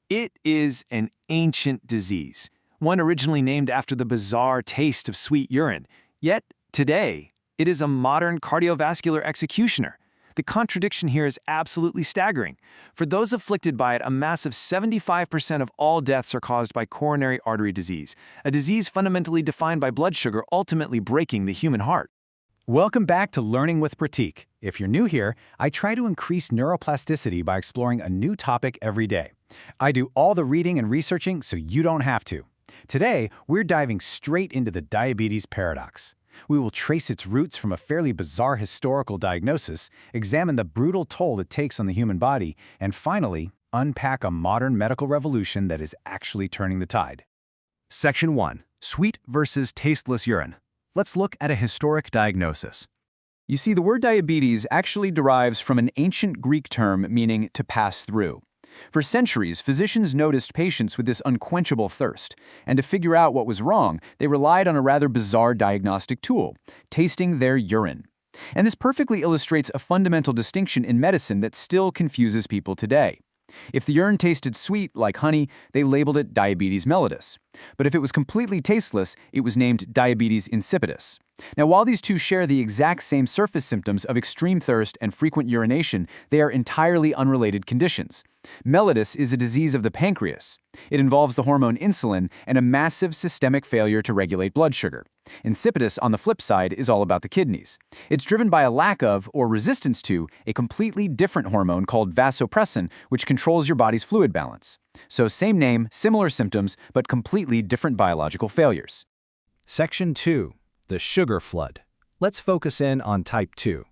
It is an ancient disease, one originally named after the bizarre taste of sweet urine. Yet, today, it is a modern cardiovascular executioner. The contradiction here is absolutely staggering. For those afflicted by it, a massive 75% of all deaths are caused by coronary artery disease, a disease fundamentally defined by blood sugar ultimately breaking the human heart. Welcome back to Learning with Pratik. If you're new here, I try to increase neuroplasticity by exploring a new topic every day. I do all the reading and researching so you don't have to. Today, we're diving straight into the diabetes paradox. We will trace its roots from a fairly bizarre historical diagnosis, examine the brutal toll it takes on the human body, and finally, unpack a modern medical revolution that is actually turning the tide. Section 1. Sweet versus tasteless urine. Let's look at a historic diagnosis. You see, the word diabetes actually derives from an ancient Greek term meaning to pass through. For centuries, physicians noticed patients with this unquenchable thirst, and to figure out what was wrong, they relied on a rather bizarre diagnostic tool, tasting their urine. And this perfectly illustrates a fundamental distinction in medicine that still confuses people today. If the urine tasted sweet, like honey, they labeled it diabetes mellitus. But if it was completely tasteless, it was named diabetes insipidus. Now, while these two share the exact same surface symptoms of extreme thirst and frequent urination, they are entirely unrelated conditions. Mellitus is a disease of the pancreas. It involves the hormone insulin and a massive systemic failure to regulate blood sugar. Insipidus, on the flip side, is all about the kidneys. It's driven by a lack of, or resistance to, a completely different hormone called vasopressin, which controls your body's fluid balance. So same name, similar symptoms, but completely different biological failures. Section 2. The sugar flood. Let's focus in on type 2.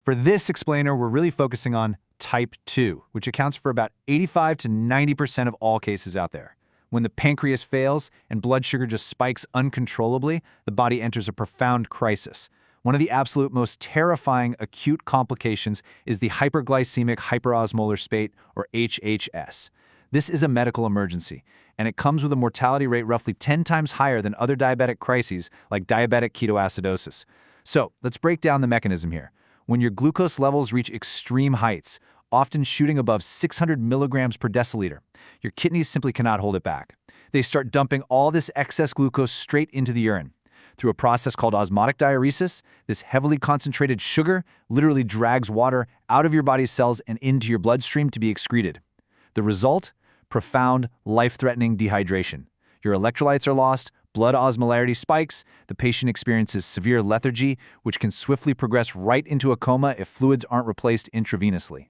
For this explainer, we're really focusing on type 2, which accounts for about 85 to 90% of all cases out there. When the pancreas fails and blood sugar just spikes uncontrollably, the body enters a profound crisis. One of the absolute most terrifying acute complications is the hyperglycemic hyperosmolar spate, or HHS. This is a medical emergency, and it comes with a mortality rate roughly 10 times higher than other diabetic crises like diabetic ketoacidosis. So, let's break down the mechanism here. When your glucose levels reach extreme heights, often shooting above 600 milligrams per deciliter, your kidneys simply cannot hold it back. They start dumping all this excess glucose straight into the urine. Through a process called osmotic diuresis, this heavily concentrated sugar literally drags water out of your body's cells and into your bloodstream to be excreted. The result? Profound, life-threatening dehydration. Your electrolytes are lost, blood osmolarity spikes, the patient experiences severe lethargy, which can swiftly progress right into a coma if fluids aren't replaced intravenously.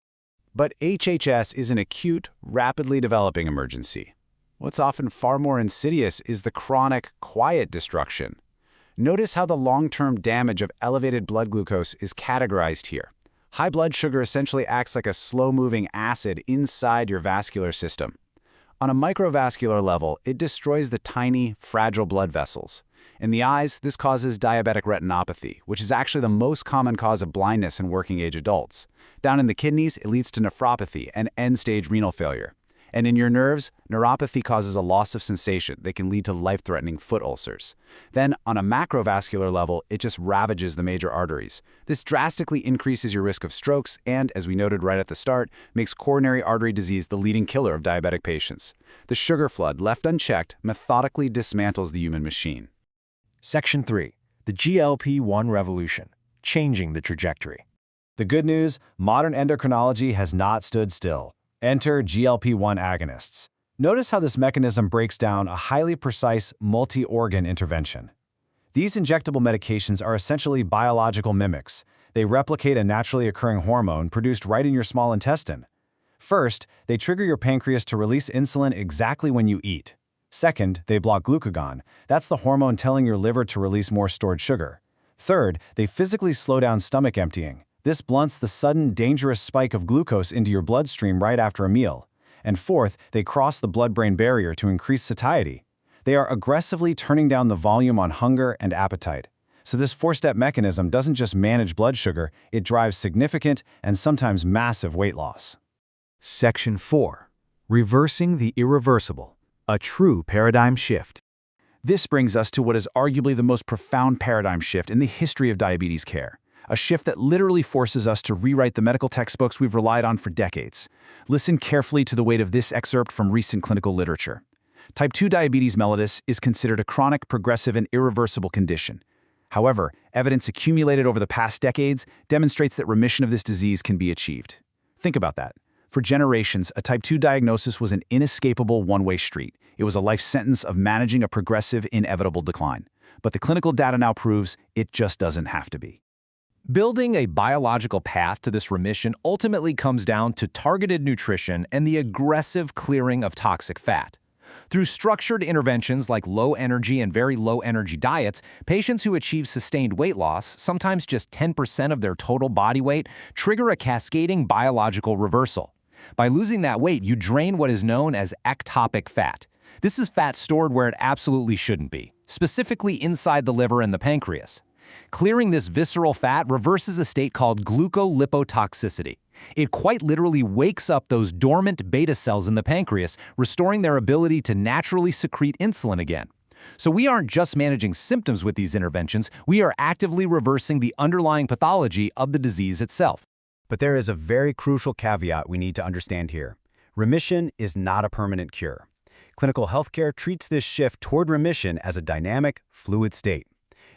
But HHS is an acute, rapidly developing emergency. What's often far more insidious is the chronic, quiet destruction. Notice how the long-term damage of elevated blood glucose is categorized here. High blood sugar essentially acts like a slow-moving acid inside your vascular system. On a microvascular level, it destroys the tiny, fragile blood vessels. In the eyes, this causes diabetic retinopathy, which is actually the most common cause of blindness in working-age adults. Down in the kidneys, it leads to nephropathy and end-stage renal failure. And in your nerves, neuropathy causes a loss of sensation that can lead to life-threatening foot ulcers. Then, on a macrovascular level, it just ravages the major arteries. This drastically increases your risk of strokes and, as we noted right at the start, makes coronary artery disease the leading killer of diabetic patients. The sugar flood, left unchecked, methodically dismantles the human machine. Section 3. The GLP-1 revolution, changing the trajectory. The good news, modern endocrinology has not stood still. Enter GLP-1 agonists. Notice how this mechanism breaks down a highly precise multi-organ intervention. These injectable medications are essentially biological mimics. They replicate a naturally occurring hormone produced right in your small intestine. First, they trigger your pancreas to release insulin exactly when you eat. Second, they block glucagon. That's the hormone telling your liver to release more stored sugar. Third, they physically slow down stomach emptying. This blunts the sudden, dangerous spike of glucose into your bloodstream right after a meal. And fourth, they cross the blood-brain barrier to increase satiety. They are aggressively turning down the volume on hunger and appetite. So this four-step mechanism doesn't just manage blood sugar, it drives significant and sometimes massive weight loss. Section 4. Reversing the irreversible. A true paradigm shift. This brings us to what is arguably the most profound paradigm shift in the history of diabetes care. a shift that literally forces us to rewrite the medical textbooks we've relied on for decades. Listen carefully to the weight of this excerpt from recent clinical literature. Type 2 diabetes mellitus is considered a chronic, progressive, and irreversible condition. However, evidence accumulated over the past decades demonstrates that remission of this disease can be achieved. Think about that. For generations, a type 2 diagnosis was an inescapable one-way street. It was a life sentence of managing a progressive, inevitable decline. But the clinical data now proves it just doesn't have to be. Building a biological path to this remission ultimately comes down to targeted nutrition and the aggressive clearing of toxic fat. Through structured interventions like low-energy and very low-energy diets, patients who achieve sustained weight loss, sometimes just 10% of their total body weight, trigger a cascading biological reversal. By losing that weight, you drain what is known as ectopic fat. This is fat stored where it absolutely shouldn't be, specifically inside the liver and the pancreas. Clearing this visceral fat reverses a state called glucolipotoxicity. It quite literally wakes up those dormant beta cells in the pancreas, restoring their ability to naturally secrete insulin again. So we aren't just managing symptoms with these interventions, we are actively reversing the underlying pathology of the disease itself. But there is a very crucial caveat we need to understand here. Remission is not a permanent cure. Clinical healthcare treats this shift toward remission as a dynamic, fluid state.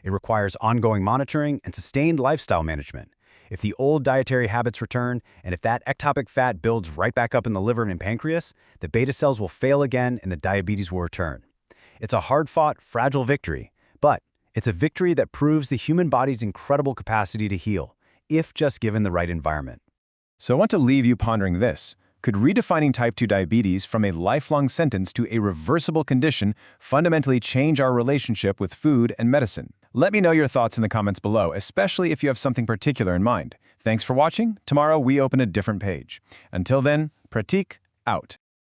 It requires ongoing monitoring and sustained lifestyle management. If the old dietary habits return, and if that ectopic fat builds right back up in the liver and pancreas, the beta cells will fail again and the diabetes will return. It's a hard-fought, fragile victory, but it's a victory that proves the human body's incredible capacity to heal, if just given the right environment. So I want to leave you pondering this. Could redefining type 2 diabetes from a lifelong sentence to a reversible condition fundamentally change our relationship with food and medicine? Let me know your thoughts in the comments below, especially if you have something particular in mind. Thanks for watching. Tomorrow we open a different page. Until then, Pratik, out.